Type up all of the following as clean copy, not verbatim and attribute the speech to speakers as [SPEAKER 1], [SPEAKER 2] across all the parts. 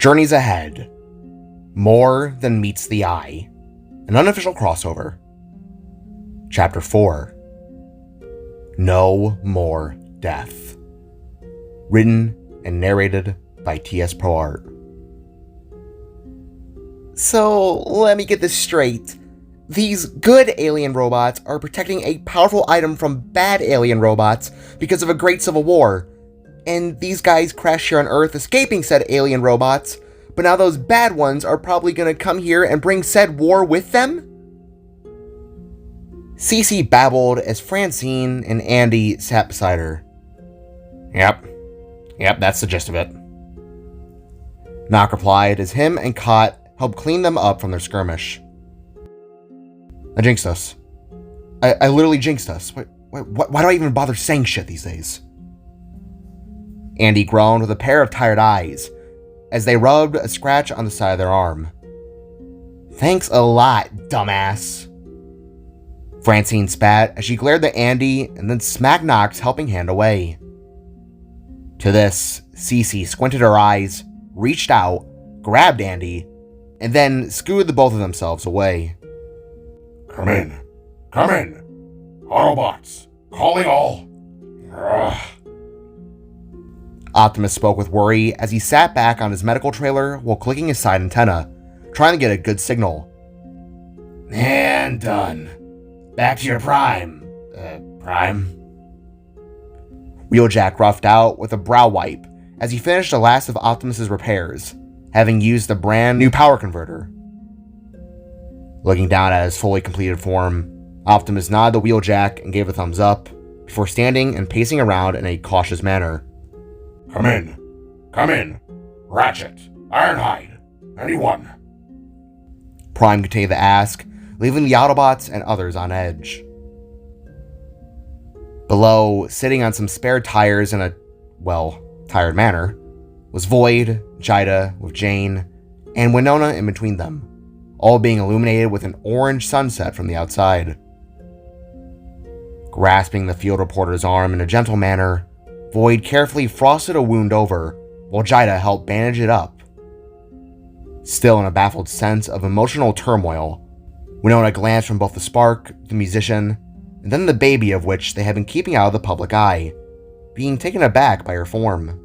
[SPEAKER 1] Journeys ahead. More than meets the eye. An unofficial crossover. Chapter 4. No More Death. Written and narrated by T.S. ProArt. So, let me get this straight. These good alien robots are protecting a powerful item from bad alien robots because of a great civil war. And these guys crashed here on Earth escaping said alien robots, but now those bad ones are probably gonna come here and bring said war with them? Cece babbled as Francine and Andy sat beside her. Yep, that's the gist of it. Knock replied as him and Cott helped clean them up from their skirmish. I jinxed us. I literally jinxed us. Why do I even bother saying shit these days? Andy groaned with a pair of tired eyes as they rubbed a scratch on the side of their arm. Thanks a lot, dumbass. Francine spat as she glared at Andy and then smacked Knock's helping hand away. To this, Cece squinted her eyes, reached out, grabbed Andy, and then scooted the both of themselves away.
[SPEAKER 2] Come in. Autobots, calling all. Ugh.
[SPEAKER 1] Optimus spoke with worry as he sat back on his medical trailer while clicking his side antenna, trying to get a good signal.
[SPEAKER 2] And done. Back to your prime.
[SPEAKER 1] Wheeljack roughed out with a brow wipe as he finished the last of Optimus's repairs, having used the brand new power converter. Looking down at his fully completed form, Optimus nodded to Wheeljack and gave a thumbs up, before standing and pacing around in a cautious manner.
[SPEAKER 2] Come in. Ratchet, Ironhide, anyone?
[SPEAKER 1] Prime continued to ask, leaving the Autobots and others on edge. Below, sitting on some spare tires in a, tired manner, was Void, Jida with Jane, and Winona in between them, all being illuminated with an orange sunset from the outside. Grasping the field reporter's arm in a gentle manner, Void carefully frosted a wound over, while Jida helped bandage it up. Still in a baffled sense of emotional turmoil, Winona glanced from both the Spark, the musician, and then the baby of which they had been keeping out of the public eye, being taken aback by her form.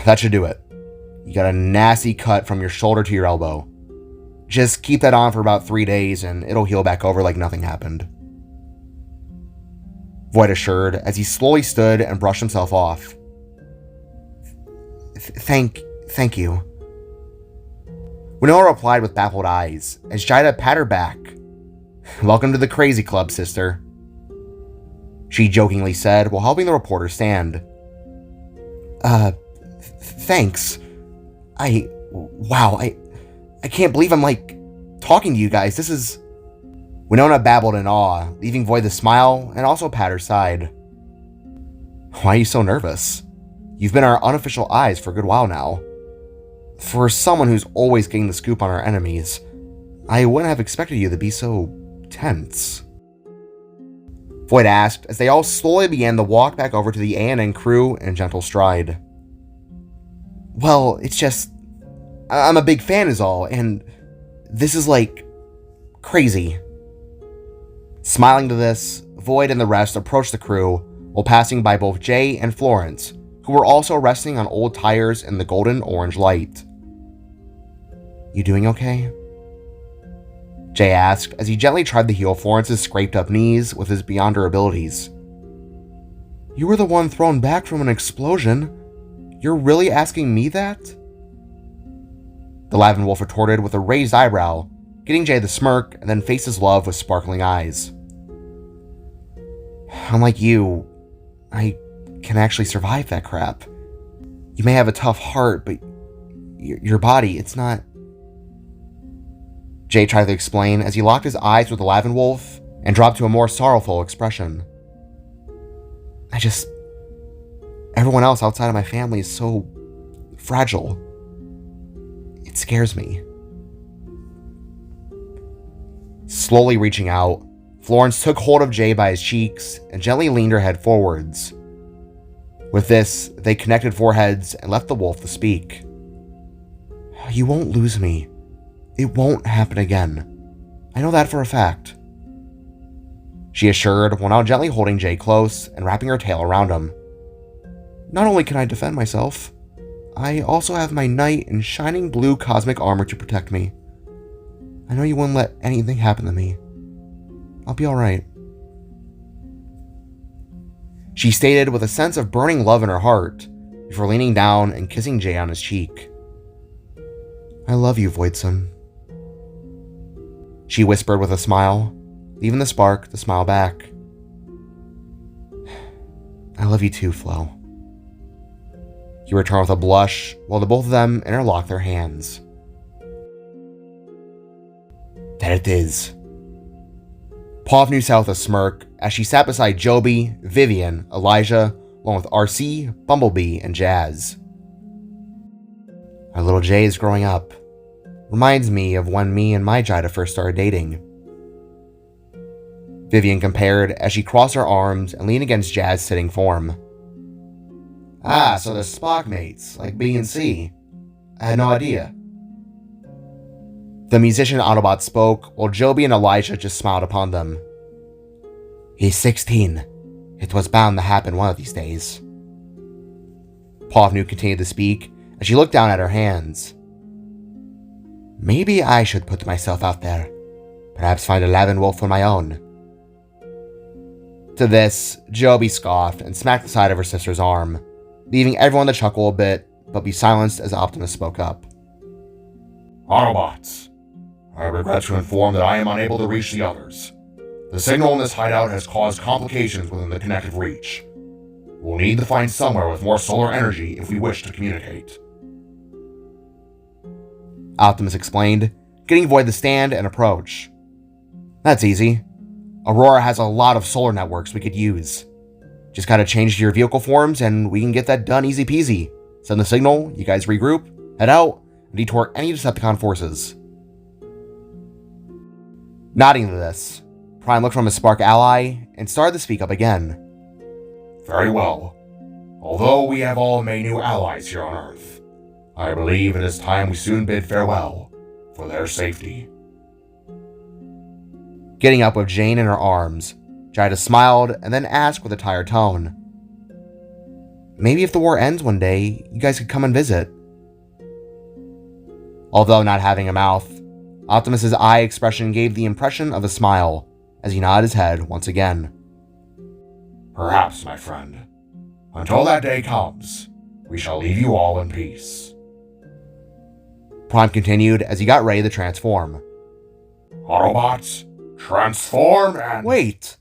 [SPEAKER 1] That should do it. You got a nasty cut from your shoulder to your elbow. Just keep that on for about 3 days and it'll heal back over like nothing happened. Void assured as he slowly stood and brushed himself off. Thank you. Winona replied with baffled eyes as Jida patted her back. Welcome to the crazy club, sister, she jokingly said while helping the reporter stand. Thanks. I can't believe I'm talking to you guys. This is... Winona babbled in awe, leaving Void to smile and also pat her side. Why are you so nervous? You've been our unofficial eyes for a good while now. For someone who's always getting the scoop on our enemies, I wouldn't have expected you to be so tense. Void asked as they all slowly began to walk back over to the ANN crew in gentle stride. Well, it's just... I'm a big fan is all, and this is crazy. Smiling to this, Void and the rest approached the crew while passing by both Jay and Florence, who were also resting on old tires in the golden-orange light. You doing okay? Jay asked as he gently tried to heal Florence's scraped-up knees with his beyond her abilities. You were the one thrown back from an explosion. You're really asking me that? The Lavin Wolf retorted with a raised eyebrow, getting Jay to smirk and then face his love with sparkling eyes. Unlike you, I can actually survive that crap. You may have a tough heart, but your body, it's not... Jay tried to explain as he locked his eyes with the Lavin Wolf and dropped to a more sorrowful expression. Everyone else outside of my family is so fragile. It scares me. Slowly reaching out, Florence took hold of Jay by his cheeks and gently leaned her head forwards. With this, they connected foreheads and left the wolf to speak. You won't lose me. It won't happen again. I know that for a fact, she assured, while now gently holding Jay close and wrapping her tail around him. Not only can I defend myself, I also have my knight in shining blue cosmic armor to protect me. I know you wouldn't let anything happen to me. I'll be alright, she stated with a sense of burning love in her heart before leaning down and kissing Jay on his cheek. I love you, Voidson, she whispered with a smile, leaving the spark to smile back. I love you too, Flo, he returned with a blush while the both of them interlocked their hands. That it is. Pav knew south a smirk as she sat beside Joby, Vivian, Elijah, along with RC, Bumblebee, and Jazz. Our little Jay is growing up. Reminds me of when me and my Jida first started dating, Vivian compared as she crossed her arms and leaned against Jazz's sitting form. Ah, so they're Spock mates, like B and C. I had no idea. The musician Autobot spoke, while Joby and Elijah just smiled upon them. He's 16. It was bound to happen one of these days. Pavnu continued to speak as she looked down at her hands. Maybe I should put myself out there. Perhaps find a Lavin wolf on my own. To this, Joby scoffed and smacked the side of her sister's arm, leaving everyone to chuckle a bit, but be silenced as Optimus spoke up.
[SPEAKER 2] Autobots, I regret to inform that I am unable to reach the others. The signal in this hideout has caused complications within the connected reach. We'll need to find somewhere with more solar energy if we wish to communicate,
[SPEAKER 1] Optimus explained, getting Void to stand and approach. That's easy. Aurora has a lot of solar networks we could use. Just gotta change your vehicle forms and we can get that done easy peasy. Send the signal, you guys regroup, head out, and detour any Decepticon forces. Nodding to this, Prime looked from his Spark ally and started to speak up again.
[SPEAKER 2] Very well. Although we have all made new allies here on Earth, I believe it is time we soon bid farewell for their safety.
[SPEAKER 1] Getting up with Jane in her arms, Jida smiled and then asked with a tired tone. Maybe if the war ends one day, you guys could come and visit. Although not having a mouth, Optimus's eye expression gave the impression of a smile as he nodded his head once again.
[SPEAKER 2] Perhaps, my friend. Until that day comes, we shall leave you all in peace.
[SPEAKER 1] Prime continued as he got ready to transform.
[SPEAKER 2] Autobots, transform and—
[SPEAKER 1] Wait!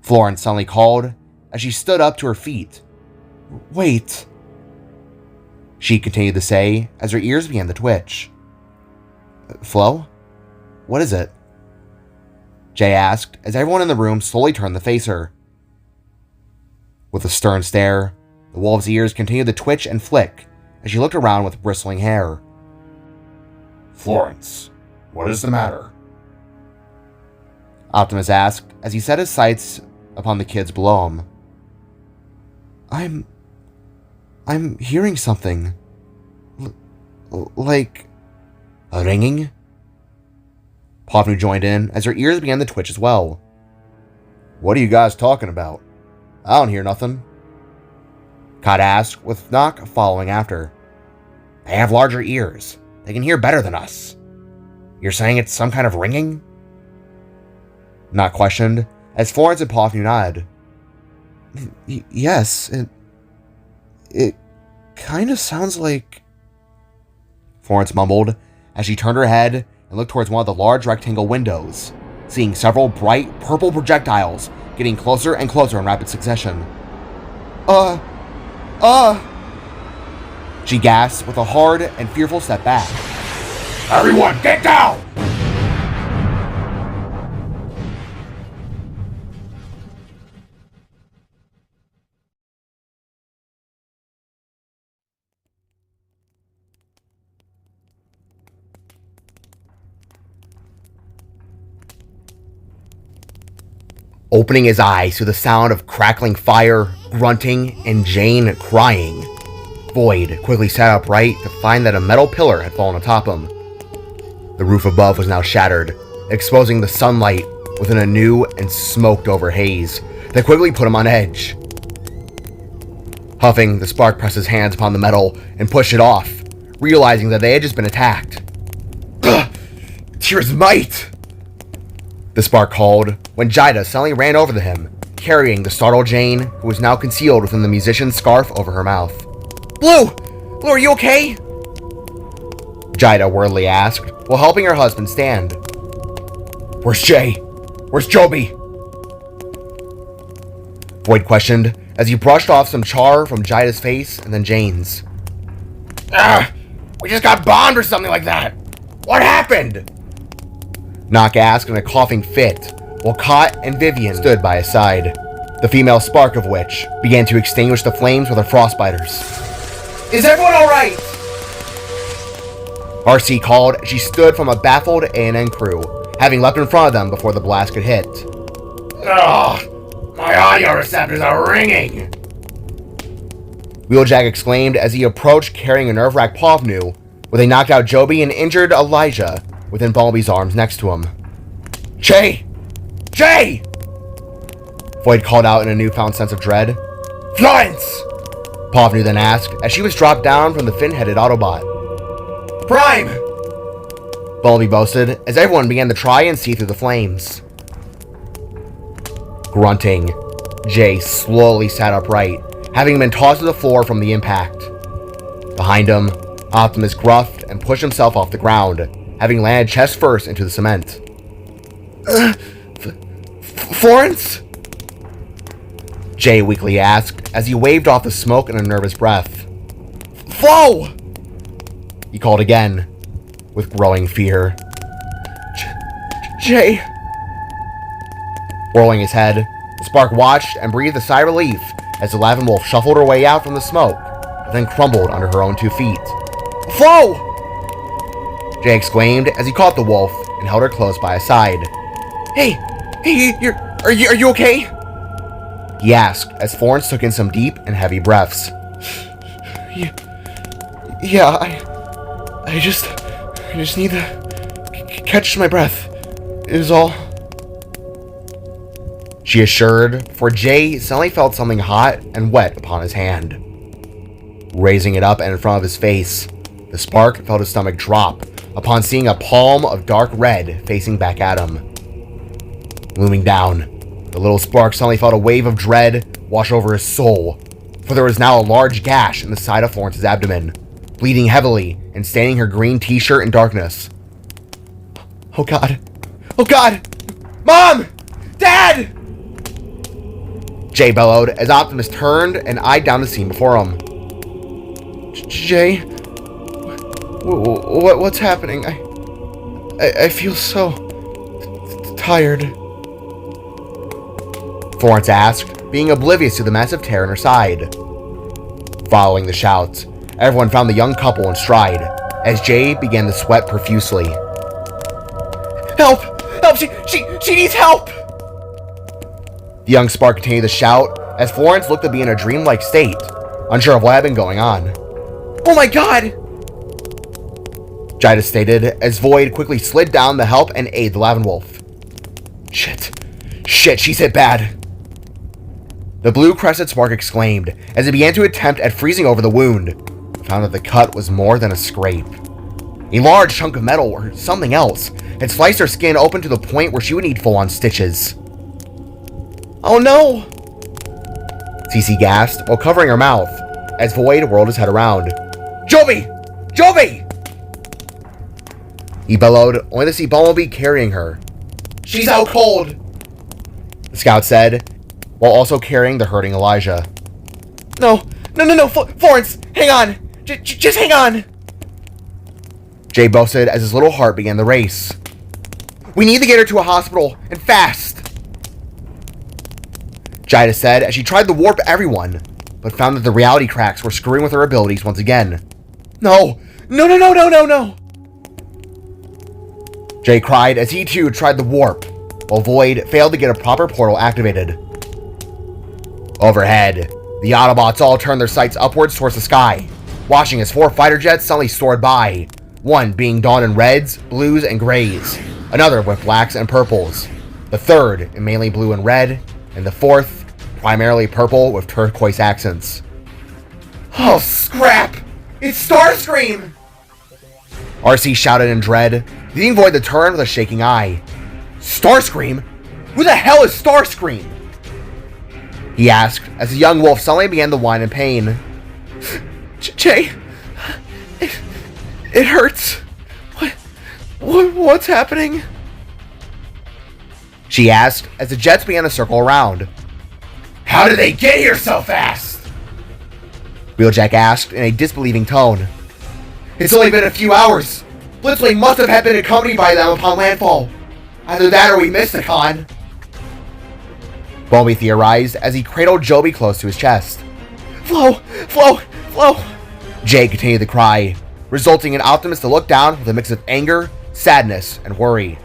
[SPEAKER 1] Florence suddenly called as she stood up to her feet. Wait! She continued to say as her ears began to twitch. Flo? What is it? Jay asked as everyone in the room slowly turned to face her. With a stern stare, the wolf's ears continued to twitch and flick as she looked around with bristling hair.
[SPEAKER 2] Florence, what is the matter?
[SPEAKER 1] Optimus asked as he set his sights upon the kids below him. I'm hearing something. Like a ringing? Pavnu joined in as her ears began to twitch as well. What are you guys talking about? I don't hear nothing. Cod asked, with Knock following after. They have larger ears. They can hear better than us. You're saying it's some kind of ringing? Knock questioned, as Florence and Pavnu nodded. Yes, it kind of sounds like... Florence mumbled as she turned her head and looked towards one of the large rectangle windows, seeing several bright purple projectiles getting closer and closer in rapid succession. She gasped with a hard and fearful step back.
[SPEAKER 2] Everyone, get down!
[SPEAKER 1] Opening his eyes to the sound of crackling fire, grunting and Jane crying. Void quickly sat upright to find that a metal pillar had fallen atop him. The roof above was now shattered, exposing the sunlight within a new and smoked-over haze that quickly put him on edge. Huffing, the Spark pressed his hands upon the metal and pushed it off, realizing that they had just been attacked. "Ugh! Tyr's might!" the Spark called when Jida suddenly ran over to him, carrying the startled Jane, who was now concealed within the musician's scarf over her mouth. Blue! Blue, are you okay?" Jida worriedly asked, while helping her husband stand. "Where's Jay? Where's Joby?" Void questioned as he brushed off some char from Jida's face and then Jane's. We just got bombed or something like that. What happened?" Nock asked in a coughing fit, while Kot and Vivian stood by his side, the female Spark of which began to extinguish the flames with her frostbiters. "Is everyone alright?" RC called as she stood from a baffled A&N crew, having leapt in front of them before the blast could hit. "Ugh, my audio receptors are ringing!" Wheeljack exclaimed as he approached carrying a nerve-wracked Povnu, where they knocked out Joby and injured Elijah within Bumblebee's arms next to him. "Jay! Jay!" Void called out in a newfound sense of dread. "Florence!" Povnu then asked as she was dropped down from the fin-headed Autobot. "Prime!" Bumblebee boasted as everyone began to try and see through the flames. Grunting, Jay slowly sat upright, having been tossed to the floor from the impact. Behind him, Optimus gruffed and pushed himself off the ground, having landed chest first into the cement. Florence? Jay weakly asked as he waved off the smoke in a nervous breath. Flo! He called again, with growing fear. Jay. Whirling his head, the Spark watched and breathed a sigh of relief as the Lavin Wolf shuffled her way out from the smoke, then crumbled under her own 2 feet. Flo! Jay exclaimed as he caught the wolf and held her close by his side. Hey, are you okay? He asked as Florence took in some deep and heavy breaths. Yeah, I just need to catch my breath, is all. She assured, for Jay suddenly felt something hot and wet upon his hand. Raising it up and in front of his face, the Spark felt his stomach drop upon seeing a palm of dark red facing back at him. Looming down, the little Spark suddenly felt a wave of dread wash over his soul, for there was now a large gash in the side of Florence's abdomen, bleeding heavily and staining her green t-shirt in darkness. Oh God! Oh God! Mom! Dad! Jay bellowed as Optimus turned and eyed down the scene before him. Jay? What's happening? I feel so tired. Florence asked, being oblivious to the massive tear in her side. Following the shouts, everyone found the young couple in stride, as Jay began to sweat profusely. Help! Help! She needs help! The young Spark continued to shout, as Florence looked to be in a dreamlike state, unsure of what had been going on. Oh my God! Jida stated, as Void quickly slid down to help and aid the Lavin Wolf. Shit, she's hit bad. The blue-crested Spark exclaimed, as he began to attempt at freezing over the wound, found that the cut was more than a scrape. A large chunk of metal, or something else, had sliced her skin open to the point where she would need full-on stitches. Oh no! Cece gasped while covering her mouth, as Void whirled his head around. Joby! Joby! He bellowed, only to see Bumblebee carrying her. She's out cold! The scout said, while also carrying the hurting Elijah. No, Florence, hang on! Just hang on! Jay boasted as his little heart began the race. We need to get her to a hospital, and fast! Jida said as she tried to warp everyone, but found that the reality cracks were screwing with her abilities once again. No! Jay cried as he too tried the warp, while Void failed to get a proper portal activated. Overhead, The Autobots all turned their sights upwards towards the sky, watching as 4 fighter jets suddenly soared by, one being donned in reds, blues, and grays, another with blacks and purples, the third in mainly blue and red, and the fourth primarily purple with turquoise accents. "Oh, scrap! It's Starscream!" RC shouted in dread, leading Void to turn with a shaking eye. "Starscream? Who the hell is Starscream?" he asked as the young wolf suddenly began to whine in pain. Jay, it hurts. What's happening?" she asked as the jets began to circle around. "How did they get here so fast?" Wheeljack asked in a disbelieving tone. "It's only been a few hours. Blitzwing must have been accompanied by them upon landfall. Either that or we missed the con," Bumblebee theorized as he cradled Joby close to his chest. Flo! Jay continued to cry, resulting in Optimus to look down with a mix of anger, sadness, and worry.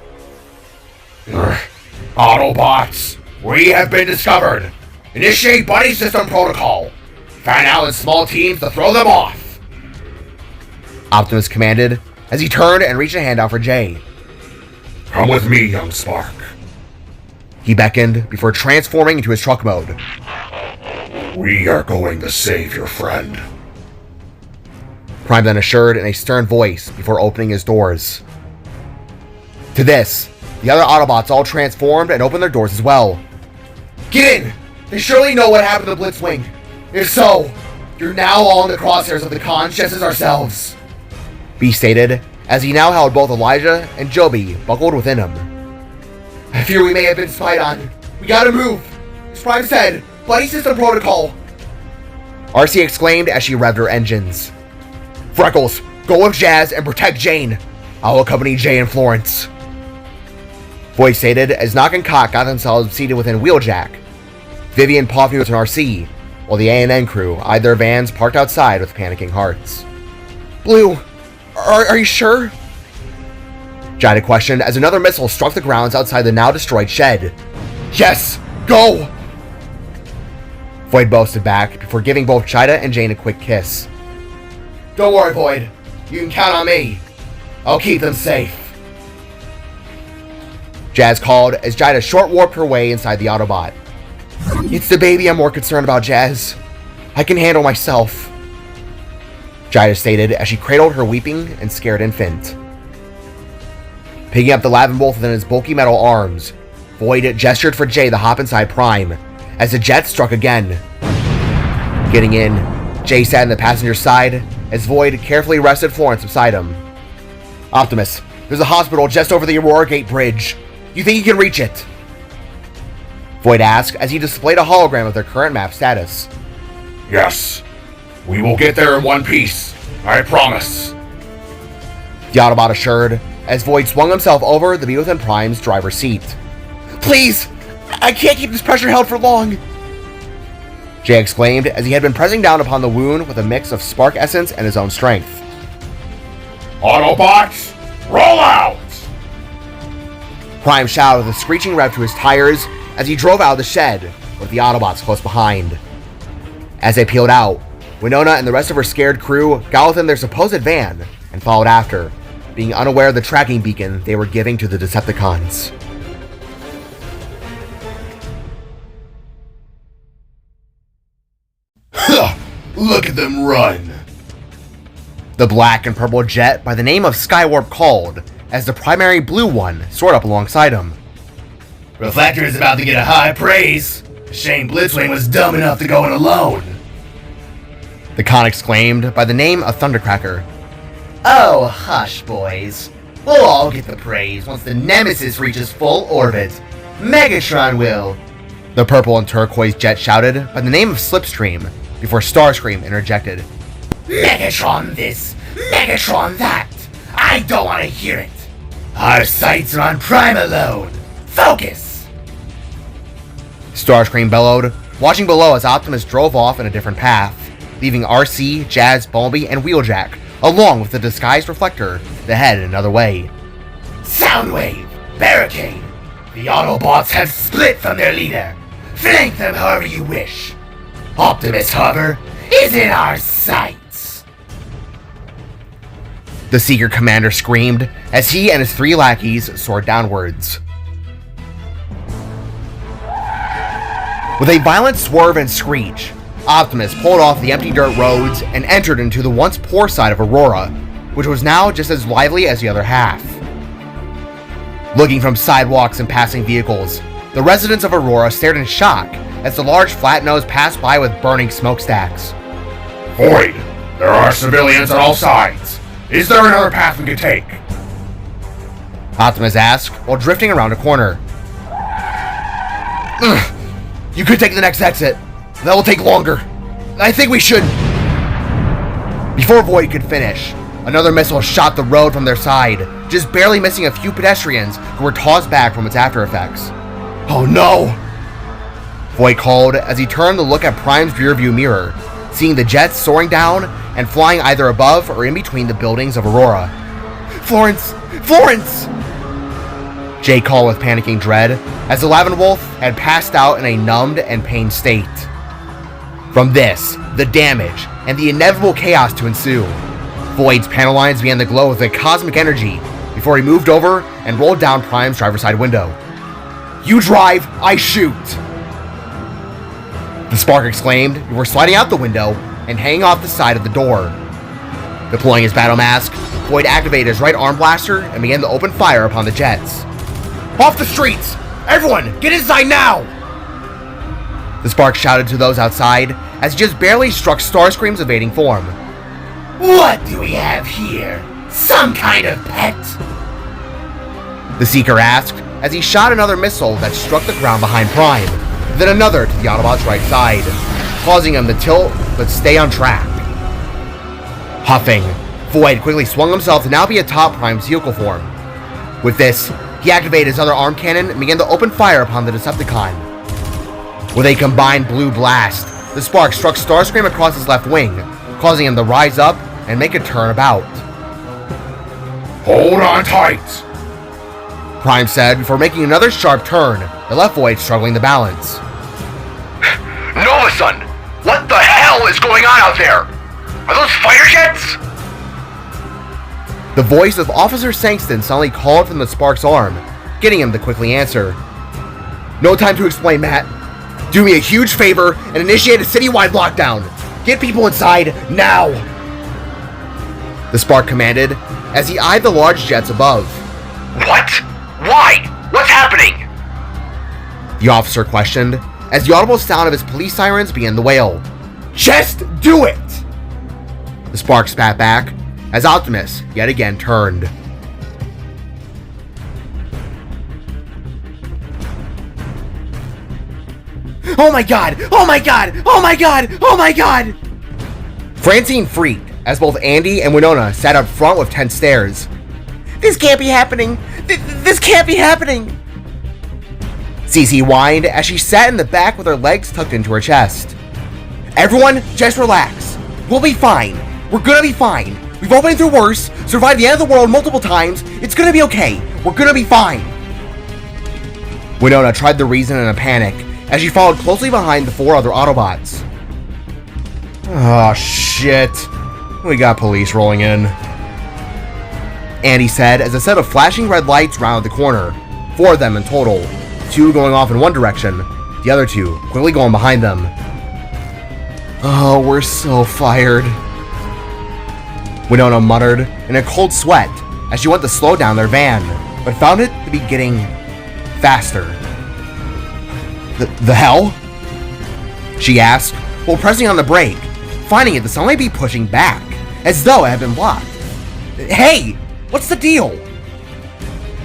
[SPEAKER 2] Autobots, we have been discovered. Initiate buddy system protocol. Fan out in small teams to throw them off,
[SPEAKER 1] Optimus commanded as he turned and reached a hand out for Jay.
[SPEAKER 2] "Come with me, young Spark,"
[SPEAKER 1] he beckoned before transforming into his truck mode.
[SPEAKER 2] "We are going to save your friend,"
[SPEAKER 1] Prime then assured in a stern voice before opening his doors. To this, the other Autobots all transformed and opened their doors as well. "Get in! They surely know what happened to Blitzwing. If so, you're now all in the crosshairs of the cons just as ourselves," B stated as he now held both Elijah and Joby buckled within him. "I fear we may have been spied on. We gotta move. As Prime said, buddy system protocol," RC exclaimed as she revved her engines. "Freckles, go with Jazz and protect Jane. I'll accompany Jay and Florence," Voight stated as Knock and Cock got themselves seated within Wheeljack. Vivian puffed with an RC, while the A&N crew eyed their vans parked outside with panicking hearts. "Blue, are you sure?" Jada questioned as another missile struck the grounds outside the now destroyed shed. "Yes, go!" Void boasted back before giving both Jada and Jane a quick kiss. "Don't worry, Void. You can count on me. I'll keep them safe," Jazz called as Jada short-warped her way inside the Autobot. "It's the baby I'm more concerned about, Jazz. I can handle myself," Jada stated as she cradled her weeping and scared infant. Picking up the Lavin Bolt within his bulky metal arms, Void gestured for Jay to hop inside Prime as the jet struck again. Getting in, Jay sat in the passenger side as Void carefully rested Florence beside him. "Optimus, there's a hospital just over the Aurora Gate Bridge. You think you can reach it?" Void asked as he displayed a hologram of their current map status.
[SPEAKER 2] "Yes, we will get there in one piece, I promise,"
[SPEAKER 1] the Autobot assured as Void swung himself over to be within Prime's driver's seat. "Please, I can't keep this pressure held for long," Jay exclaimed as he had been pressing down upon the wound with a mix of spark essence and his own strength.
[SPEAKER 2] "Autobots, roll out!"
[SPEAKER 1] Prime shouted with a screeching rev to his tires as he drove out of the shed, with the Autobots close behind. As they peeled out, Winona and the rest of her scared crew got within their supposed van and followed after, being unaware of the tracking beacon they were giving to the Decepticons.
[SPEAKER 2] Look at them run!
[SPEAKER 1] The black and purple jet by the name of Skywarp called, as the primary blue one soared up alongside him.
[SPEAKER 2] "Reflector is about to get a high praise. Shame Blitzwing was dumb enough to go in alone,"
[SPEAKER 1] the con exclaimed by the name of Thundercracker.
[SPEAKER 3] "Oh, hush, boys. We'll all get the praise once the Nemesis reaches full orbit. Megatron will."
[SPEAKER 1] The purple and turquoise jet shouted by the name of Slipstream, before Starscream interjected.
[SPEAKER 3] "Megatron this, Megatron that. I don't want to hear it. Our sights are on Prime alone. Focus!"
[SPEAKER 1] Starscream bellowed, watching below as Optimus drove off in a different path, leaving RC, Jazz, Bumblebee, and Wheeljack, along with the disguised Reflector, to head another way.
[SPEAKER 3] "Soundwave, barricade. The Autobots have split from their leader. Flank them however you wish. Optimus hover is in our sights.
[SPEAKER 1] The Seeker commander screamed as he and his 3 lackeys soared downwards. With a violent swerve and screech, Optimus pulled off the empty dirt roads and entered into the once poor side of Aurora, which was now just as lively as the other half. Looking from sidewalks and passing vehicles, the residents of Aurora stared in shock as the large flat nose passed by with burning smokestacks.
[SPEAKER 2] Void, there are civilians on all sides. Is there another path we could take?
[SPEAKER 1] Optimus asked while drifting around a corner. You could take the next exit. That will take longer. I think we should... Before Void could finish, another missile shot the road from their side, just barely missing a few pedestrians who were tossed back from its after effects. Oh no! Void called as he turned to look at Prime's rearview mirror, seeing the jets soaring down and flying either above or in between the buildings of Aurora. Florence! Florence! Jay called with panicking dread as the Lavin Wolf had passed out in a numbed and pained state. From this, the damage, and the inevitable chaos to ensue, Void's panel lines began to glow with a cosmic energy before he moved over and rolled down Prime's driver's side window. You drive, I shoot! The Spark exclaimed before sliding out the window and hanging off the side of the door. Deploying his battle mask, Void activated his right arm blaster and began to open fire upon the jets. Off the streets! Everyone, get inside now! The Spark shouted to those outside as he just barely struck Starscream's evading form.
[SPEAKER 3] What do we have here? Some kind of pet?
[SPEAKER 1] The Seeker asked as he shot another missile that struck the ground behind Prime, then another to the Autobot's right side, causing him to tilt but stay on track. Huffing, Void quickly swung himself to now be atop Prime's vehicle form. With this, he activated his other arm cannon and began to open fire upon the Decepticon. With a combined blue blast, the Spark struck Starscream across his left wing, causing him to rise up and make a turn about.
[SPEAKER 2] Hold on tight!
[SPEAKER 1] Prime said before making another sharp turn that left Void struggling to balance.
[SPEAKER 2] Nova Sun! What the hell is going on out there? Are those fighter jets?
[SPEAKER 1] The voice of Officer Sangston suddenly called from the Spark's arm, getting him to quickly answer. No time to explain, Matt. Do me a huge favor and initiate a citywide lockdown. Get people inside, now! The Spark commanded as he eyed the large jets above.
[SPEAKER 2] What? Why? What's happening?
[SPEAKER 1] The officer questioned as the audible sound of his police sirens began to wail. Just do it! The Spark spat back as Optimus yet again turned. Oh my god! Oh my god! Oh my god! Oh my god! Francine freaked as both Andy and Winona sat up front with tense stares. This can't be happening! This can't be happening! Cece whined as she sat in the back with her legs tucked into her chest. Everyone, just relax. We'll be fine. We're gonna be fine. We've all been through worse, survived the end of the world multiple times. It's gonna be okay. We're gonna be fine. Winona tried to reason in a panic as she followed closely behind the 4 other Autobots. Oh shit. We got police rolling in. Andy said as a set of flashing red lights rounded the corner. 4 of them in total. 2 going off in one direction, the other 2 quickly going behind them. Oh, we're so fired. Winona muttered in a cold sweat as she went to slow down their van, but found it to be getting faster. The hell? She asked while pressing on the brake, finding it to suddenly be pushing back, as though it had been blocked. Hey, what's the deal?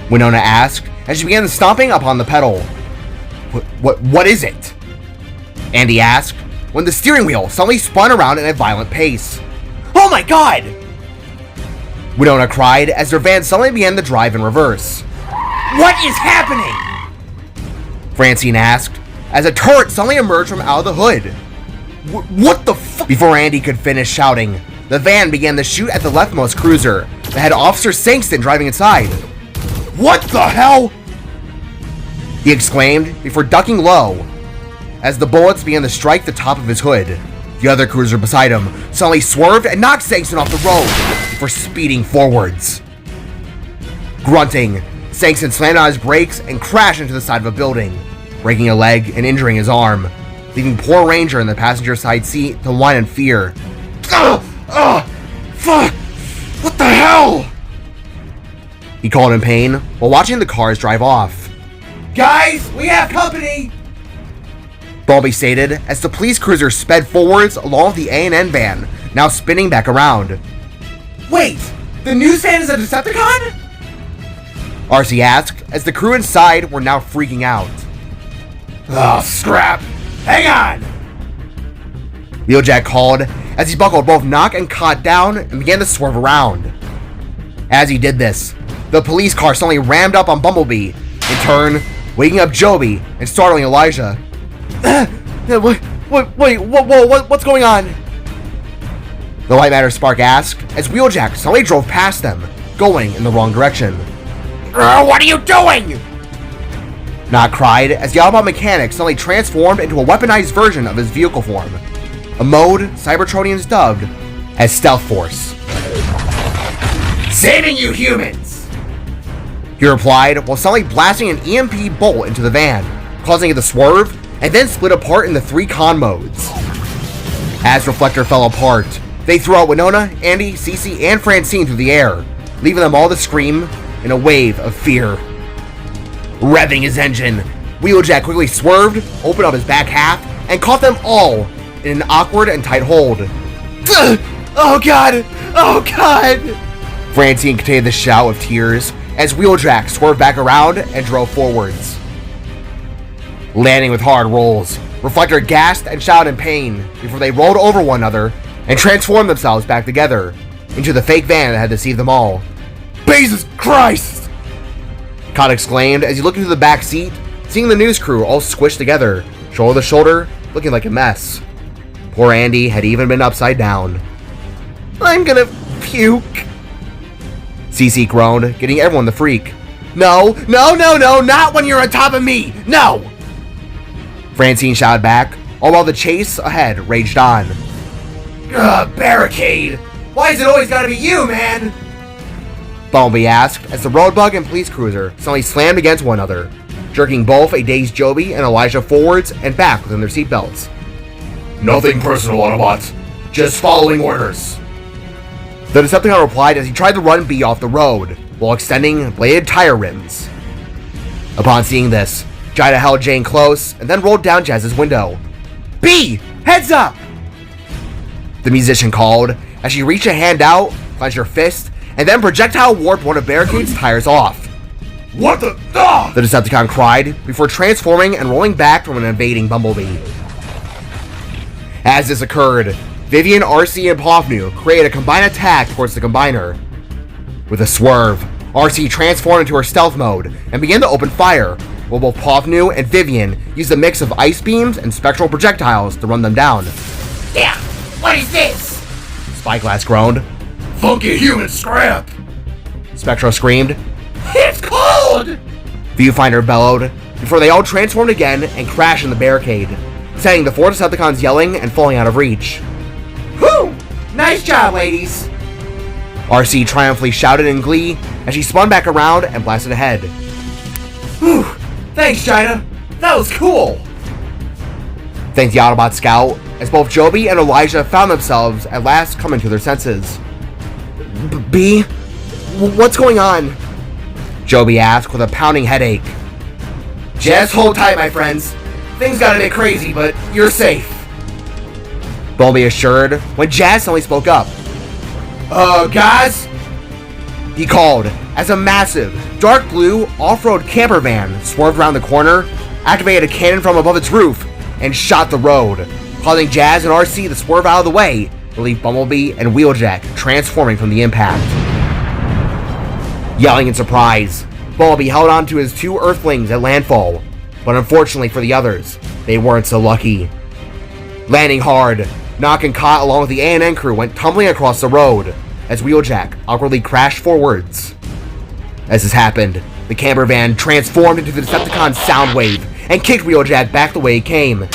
[SPEAKER 1] Winona asked as she began stomping upon the pedal. What is it? Andy asked when the steering wheel suddenly spun around in a violent pace. Oh my god! Winona cried as their van suddenly began to drive in reverse. What is happening? Francine asked as a turret suddenly emerged from out of the hood. What the fuck? Before Andy could finish shouting, the van began to shoot at the leftmost cruiser that had Officer Sangston driving inside. What the hell? He exclaimed before ducking low as the bullets began to strike the top of his hood. The other cruiser beside him suddenly swerved and knocked Sankson off the road before speeding forwards. Grunting, Sankson slammed on his brakes and crashed into the side of a building, breaking a leg and injuring his arm, leaving poor Ranger in the passenger side seat to whine in fear.
[SPEAKER 2] Fuck! What the hell?
[SPEAKER 1] He called in pain while watching the cars drive off.
[SPEAKER 3] Guys, we have company!
[SPEAKER 1] Bumblebee stated as the police cruiser sped forwards along with the A&N van, now spinning back around.
[SPEAKER 3] Wait, the news van is a Decepticon?
[SPEAKER 1] RC asked as the crew inside were now freaking out.
[SPEAKER 3] Oh, scrap! Hang on!
[SPEAKER 1] Wheeljack called as he buckled both Knock and Cot down and began to swerve around. As he did this, the police car suddenly rammed up on Bumblebee, in turn, waking up Joby and startling Elijah. What's going on? The White Matter Spark asked as Wheeljack suddenly drove past them, going in the wrong direction.
[SPEAKER 3] What are you doing?
[SPEAKER 1] Knock cried as the Autobot mechanic suddenly transformed into a weaponized version of his vehicle form, a mode Cybertronians dubbed as Stealth Force.
[SPEAKER 3] Saving you humans!
[SPEAKER 1] He replied while suddenly blasting an EMP bolt into the van, causing it to swerve and then split apart into 3 con modes. As Reflector fell apart, they threw out Winona, Andy, Cece, and Francine through the air, leaving them all to scream in a wave of fear. Revving his engine, Wheeljack quickly swerved, opened up his back half, and caught them all in an awkward and tight hold.
[SPEAKER 3] Oh god! Oh god!
[SPEAKER 1] Francine contained the shout of tears as Wheeljack swerved back around and drove forwards. Landing with hard rolls, Reflector gasped and shouted in pain before they rolled over one another and transformed themselves back together into the fake van that had deceived them all.
[SPEAKER 3] Jesus Christ!
[SPEAKER 1] Cot exclaimed as he looked into the back seat, seeing the news crew all squished together, shoulder to shoulder, looking like a mess. Poor Andy had even been upside down.
[SPEAKER 3] I'm gonna puke.
[SPEAKER 1] Cece groaned, getting everyone the freak.
[SPEAKER 3] No, not when you're on top of me! No!
[SPEAKER 1] Francine shouted back, all while the chase ahead raged on.
[SPEAKER 3] Barricade! Why is it always gotta be you, man?
[SPEAKER 1] Bumblebee asked as the Roadbug and police cruiser suddenly slammed against one another, jerking both a dazed Joby and Elijah forwards and back within their seatbelts.
[SPEAKER 2] Nothing personal, Autobots. Just following orders.
[SPEAKER 1] The Decepticon replied as he tried to run B off the road, while extending bladed tire rims. Upon seeing this, Jida held Jane close and then rolled down Jazz's window.
[SPEAKER 3] B! Heads up!
[SPEAKER 1] The musician called as she reached a hand out, clenched her fist, and then projectile warped one of Barricade's tires off.
[SPEAKER 2] What the? Ah!
[SPEAKER 1] The Decepticon cried before transforming and rolling back from an invading Bumblebee. As this occurred, Vivian, RC, and Povnu created a combined attack towards the Combiner. With a swerve, RC transformed into her stealth mode and began to open fire, while both Povnu and Vivian used a mix of ice beams and spectral projectiles to run them down.
[SPEAKER 3] Yeah, what is this?
[SPEAKER 1] Spyglass groaned.
[SPEAKER 2] Funky human scrap!
[SPEAKER 1] Spectro screamed.
[SPEAKER 3] It's cold!
[SPEAKER 1] Viewfinder bellowed, before they all transformed again and crashed in the barricade, sending the 4 Decepticons yelling and falling out of reach.
[SPEAKER 3] Whew! Nice job, ladies!
[SPEAKER 1] RC triumphantly shouted in glee as she spun back around and blasted ahead.
[SPEAKER 3] Whew! Thanks, Jida! That was cool!
[SPEAKER 1] Thanked the Autobot scout, as both Joby and Elijah found themselves at last coming to their senses. B? What's going on? Joby asked with a pounding headache.
[SPEAKER 3] Just hold tight, my friends. Things got a bit crazy, but you're safe.
[SPEAKER 1] Bumblebee assured when Jazz suddenly spoke up.
[SPEAKER 3] Guys?
[SPEAKER 1] He called as a massive, dark blue off-road camper van swerved around the corner, activated a cannon from above its roof, and shot the road, causing Jazz and RC to swerve out of the way to leave Bumblebee and Wheeljack transforming from the impact. Yelling in surprise, Bumblebee held on to his 2 Earthlings at landfall, but unfortunately for the others, they weren't so lucky. Landing hard, Knock and Cot along with the A&N crew went tumbling across the road as Wheeljack awkwardly crashed forwards. As this happened, the camper van transformed into the Decepticon Soundwave and kicked Wheeljack back the way he came,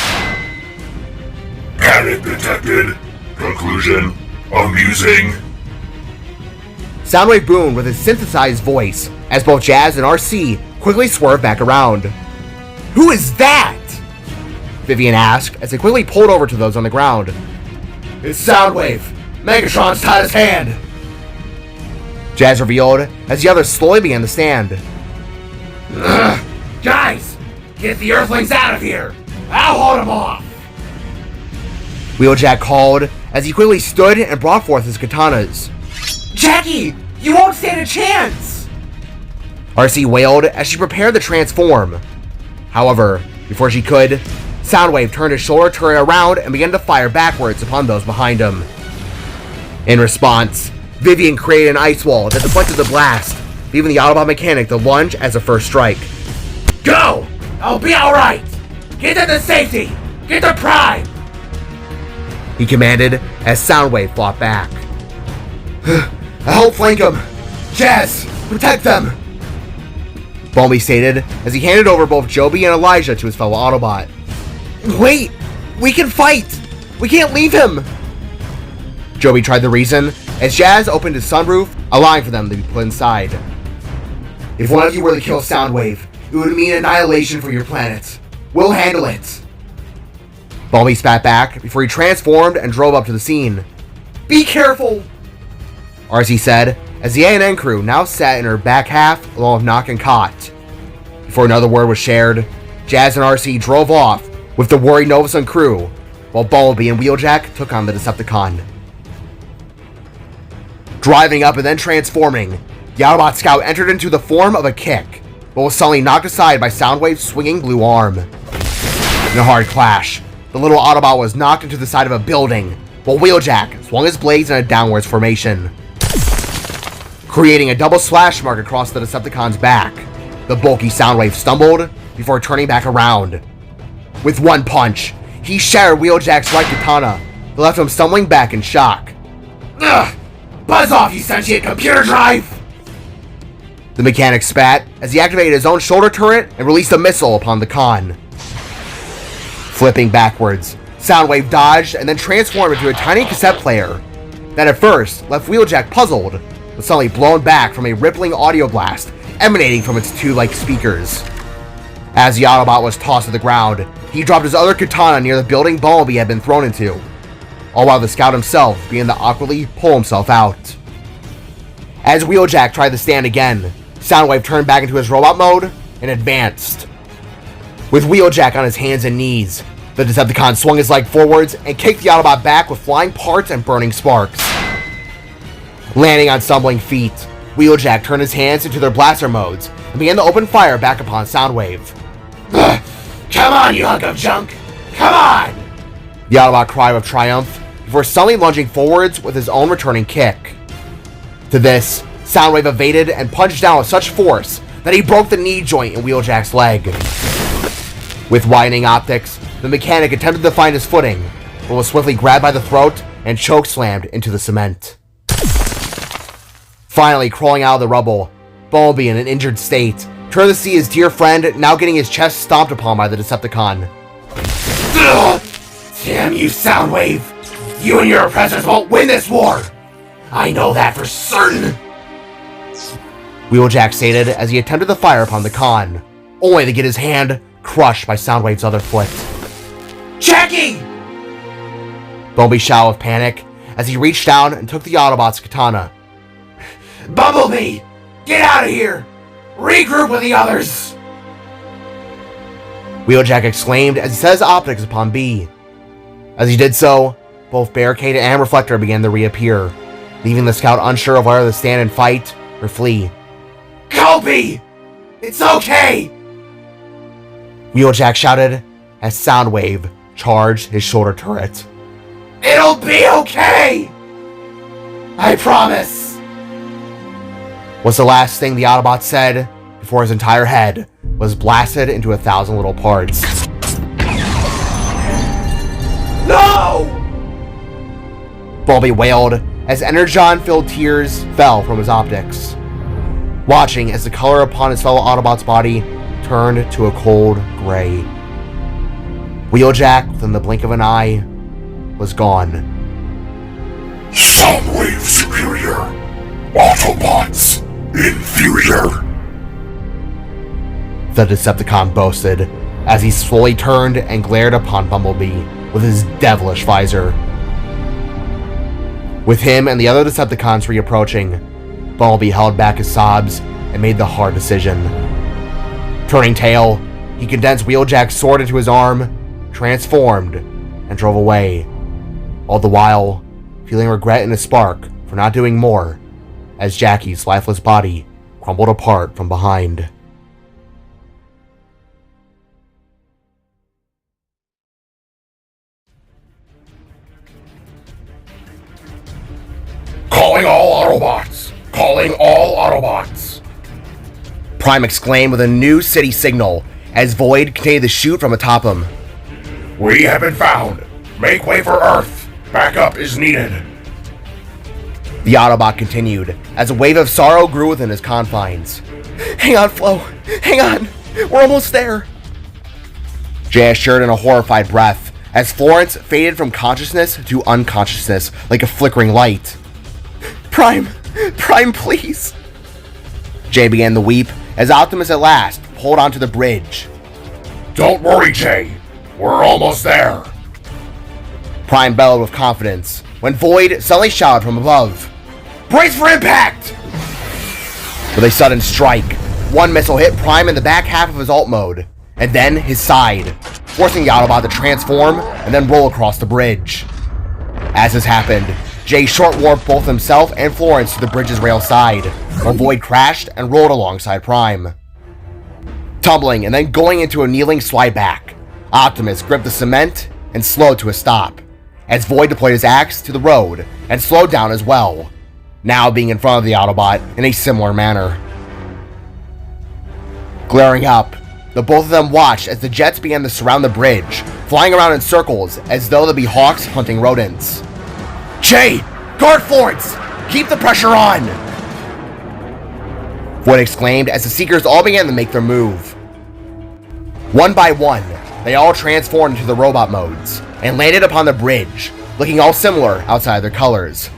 [SPEAKER 2] Panic detected. Conclusion, amusing.
[SPEAKER 1] Soundwave boomed with his synthesized voice as both Jazz and RC quickly swerved back around. "Who is that?" Vivian asked as they quickly pulled over to those on the ground. "It's Soundwave. Megatron's tied his hand," Jazz revealed as the others slowly began to stand.
[SPEAKER 3] Guys, get the Earthlings out of here! I'll hold them off!
[SPEAKER 1] Wheeljack called as he quickly stood and brought forth his katanas. "Jackie, you won't stand a chance!" RC wailed as she prepared to transform. However, before she could, Soundwave turned his shoulder turret around and began to fire backwards upon those behind him. In response, Vivian created an ice wall that deflected the blast, leaving the Autobot mechanic to lunge as a first strike.
[SPEAKER 3] Go! I'll be alright! Get them to safety! Get to Prime!
[SPEAKER 1] He commanded as Soundwave fought back. "I'll flank him! Jazz, protect them!" Balmy stated as he handed over both Joby and Elijah to his fellow Autobot. "Wait! We can fight! We can't leave him!" Joby tried to reason as Jazz opened his sunroof, allowing for them to be put inside. "If one of you were to kill Soundwave, it would mean annihilation for your planet. We'll handle it." Balmy spat back before he transformed and drove up to the scene. "Be careful!" RC said as the A&N crew now sat in her back half along with Knock and Cot. Before another word was shared, Jazz and RC drove off with the worried Novasun crew, while Bumblebee and Wheeljack took on the Decepticon. Driving up and then transforming, the Autobot scout entered into the form of a kick, but was suddenly knocked aside by Soundwave's swinging blue arm. In a hard clash, the little Autobot was knocked into the side of a building, while Wheeljack swung his blades in a downwards formation, creating a double slash mark across the Decepticon's back. The bulky Soundwave stumbled before turning back around. With one punch, he shattered Wheeljack's right katana that left him stumbling back in shock.
[SPEAKER 3] Ugh! Buzz off, you sentient computer drive!
[SPEAKER 1] The mechanic spat as he activated his own shoulder turret and released a missile upon the con. Flipping backwards, Soundwave dodged and then transformed into a tiny cassette player that at first left Wheeljack puzzled, but suddenly blown back from a rippling audio blast emanating from its two-like speakers. As the Autobot was tossed to the ground, he dropped his other katana near the building Bumblebee had been thrown into, all while the scout himself began to awkwardly pull himself out. As Wheeljack tried to stand again, Soundwave turned back into his robot mode and advanced. With Wheeljack on his hands and knees, the Decepticon swung his leg forwards and kicked the Autobot back with flying parts and burning sparks. Landing on stumbling feet, Wheeljack turned his hands into their blaster modes and began to open fire back upon Soundwave.
[SPEAKER 3] Come on, you hunk of junk! Come on!
[SPEAKER 1] The Autobot cried with triumph before suddenly lunging forwards with his own returning kick. To this, Soundwave evaded and punched down with such force that he broke the knee joint in Wheeljack's leg. With widening optics, the mechanic attempted to find his footing, but was swiftly grabbed by the throat and chokeslammed into the cement. Finally crawling out of the rubble, Bumblebee in an injured state turned to see his dear friend now getting his chest stomped upon by the Decepticon.
[SPEAKER 3] Ugh! Damn you, Soundwave! You and your oppressors won't win this war! I know that for certain!
[SPEAKER 1] Wheeljack stated as he attempted to fire upon the con, only to get his hand crushed by Soundwave's other foot.
[SPEAKER 3] Jackie!
[SPEAKER 1] Bumblebee shouted with panic as he reached down and took the Autobot's katana.
[SPEAKER 3] Bumblebee! Get out of here! Regroup with the others!
[SPEAKER 1] Wheeljack exclaimed as he set his optics upon B. As he did so, both Barricade and Reflector began to reappear, leaving the scout unsure of whether to stand and fight or flee.
[SPEAKER 3] Colby! It's okay!
[SPEAKER 1] Wheeljack shouted as Soundwave charged his shoulder turret.
[SPEAKER 3] It'll be okay! I promise!
[SPEAKER 1] Was the last thing the Autobot said before his entire head was blasted into 1,000 little parts.
[SPEAKER 3] No!
[SPEAKER 1] Bumblebee wailed as energon-filled tears fell from his optics, watching as the color upon his fellow Autobot's body turned to a cold gray. Wheeljack, within the blink of an eye, was gone.
[SPEAKER 2] Soundwave superior. Autobots inferior.
[SPEAKER 1] The Decepticon boasted as he slowly turned and glared upon Bumblebee with his devilish visor. With him and the other Decepticons reapproaching, Bumblebee held back his sobs and made the hard decision. Turning tail, he condensed Wheeljack's sword into his arm, transformed, and drove away, all the while feeling regret in his spark for not doing more as Jackie's lifeless body crumbled apart from behind.
[SPEAKER 2] Calling all Autobots! Calling all Autobots!
[SPEAKER 1] Prime exclaimed with a new city signal as Void continued to shoot from atop him.
[SPEAKER 2] We have been found! Make way for Earth! Backup is needed!
[SPEAKER 1] The Autobot continued as a wave of sorrow grew within his confines. Hang on, Flo! Hang on! We're almost there! Jay assured in a horrified breath as Florence faded from consciousness to unconsciousness like a flickering light. Prime! Prime, please! Jay began to weep as Optimus at last pulled onto the bridge.
[SPEAKER 2] Don't worry, Jay. We're almost there.
[SPEAKER 1] Prime bellowed with confidence when Void suddenly shouted from above. Brace for impact! With a sudden strike, one missile hit Prime in the back half of his alt mode, and then his side, forcing the Autobot to transform and then roll across the bridge. As this happened, Jay short-warped both himself and Florence to the bridge's rail side, while Void crashed and rolled alongside Prime. Tumbling and then going into a kneeling slide back, Optimus gripped the cement and slowed to a stop, as Void deployed his axe to the road and slowed down as well, now being in front of the Autobot in a similar manner. Glaring up, the both of them watched as the jets began to surround the bridge, flying around in circles as though they be hawks hunting rodents. Jay! Guard Florence! Keep the pressure on! Void exclaimed as the Seekers all began to make their move. One by one, they all transformed into the robot modes and landed upon the bridge, looking all similar outside their colors.